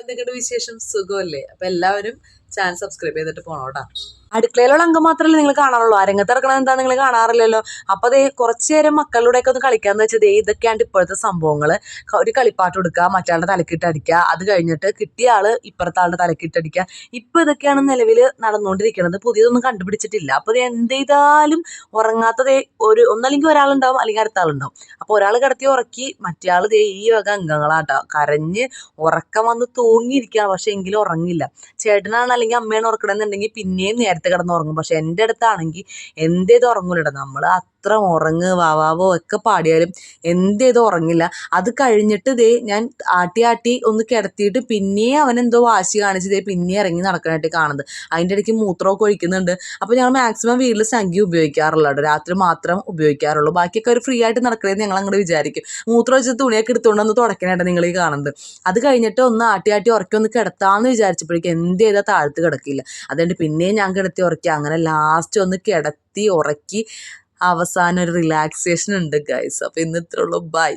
എന്തൊക്കെയുണ്ട് വിശേഷം? സുഖമല്ലേ? അപ്പൊ എല്ലാവരും ചാനൽ സബ്സ്ക്രൈബ് ചെയ്തിട്ട് പോണോട്ടാ. അടുക്കളയിലുള്ള അംഗം മാത്രമല്ലേ നിങ്ങൾ കാണാറുള്ളൂ, അരങ്ങത്ത് ഇറക്കണത് എന്താ നിങ്ങൾ കാണാറില്ലല്ലോ. അപ്പൊ അതേ കുറച്ചു നേരം മക്കളുടെ ഒക്കെ ഒന്ന് കളിക്കാന്ന് വെച്ചത് ഇതൊക്കെയാണ് ഇപ്പോഴത്തെ സംഭവങ്ങള്. ഒരു കളിപ്പാട്ട് കൊടുക്കുക, മറ്റാളുടെ തലക്കിട്ട് അടിക്കുക, അത് കഴിഞ്ഞിട്ട് കിട്ടിയ ആള് ഇപ്പുറത്തെ ആളുടെ തലക്കിട്ട് അടിക്കുക. ഇപ്പൊ ഇതൊക്കെയാണ് നിലവിൽ നടന്നുകൊണ്ടിരിക്കുന്നത്. പുതിയതൊന്നും കണ്ടുപിടിച്ചിട്ടില്ല. അപ്പൊ ഇത് എന്ത് ചെയ്താലും ഉറങ്ങാത്തതേ ഒന്നല്ലെങ്കിൽ ഒരാളുണ്ടാവും, അല്ലെങ്കിൽ അടുത്ത ആളുണ്ടാവും. അപ്പൊ ഒരാൾ കിടത്തി ഉറക്കി, മറ്റേ ആള് ദേ ഈ വക അംഗങ്ങളാട്ടോ കരഞ്ഞ് ഉറക്കം വന്ന് തൂങ്ങിയിരിക്കുക, പക്ഷെ എങ്കിലും ഉറങ്ങില്ല. ചേട്ടനാണ് അല്ലെങ്കിൽ അമ്മയാണ് ഉറക്കണമെന്നുണ്ടെങ്കിൽ പിന്നെയും നേരത്തെ കിടന്നുറങ്ങും. പക്ഷെ എൻ്റെ അടുത്താണെങ്കിൽ എന്തേത് ഉറങ്ങൂലട്ടോ. നമ്മൾ അത്ര ഉറങ്ങ് വാവാവോ ഒക്കെ പാടിയാലും എന്തേത് ഉറങ്ങില്ല. അത് കഴിഞ്ഞിട്ട് ദേ ഞാൻ ആട്ടി ആട്ടി ഒന്ന് കിടത്തിയിട്ട് പിന്നെയും അവൻ എന്തോ വാശി കാണിച്ച് ദേ പിന്നെ ഇറങ്ങി നടക്കാനായിട്ട് കാണുന്നത്. അതിൻ്റെ ഇടയ്ക്ക് മൂത്രമൊക്കെ ഒഴിക്കുന്നുണ്ട്. അപ്പോൾ ഞങ്ങൾ മാക്സിമം വീട്ടിൽ സംഖ്യ ഉപയോഗിക്കാറുള്ളൂ കേട്ടോ. രാത്രി മാത്രം ഉപയോഗിക്കാറുള്ളൂ. ബാക്കിയൊക്കെ ഒരു ഫ്രീ ആയിട്ട് നടക്കണേന്ന് ഞങ്ങൾ അങ്ങോട്ട് വിചാരിക്കും. മൂത്രം ഒഴിച്ച് തുണിയൊക്കെ എടുത്തുകൊണ്ട് ഒന്ന് തുടയ്ക്കാനായിട്ട് നിങ്ങൾ ഈ കാണുന്നത്. അത് കഴിഞ്ഞിട്ട് ഒന്ന് ആട്ടി ആട്ടി ഉറക്കി ഒന്ന് കിടത്താമെന്ന് വിചാരിച്ചപ്പോഴേക്കും എന്ത് ചെയ്താൽ താഴ്ത്ത് കിടക്കില്ല. അതുകൊണ്ട് പിന്നെയും ഞാൻ കിടത്തി ഉറക്കി. അങ്ങനെ ലാസ്റ്റ് ഒന്ന് കിടത്തി ഉറക്കി അവസാനം ഒരു റിലാക്സേഷൻ ഉണ്ട് ഗൈസ്. അപ്പോൾ ഇന്ന് ഇത്രേ ഉള്ളൂ. ബൈ.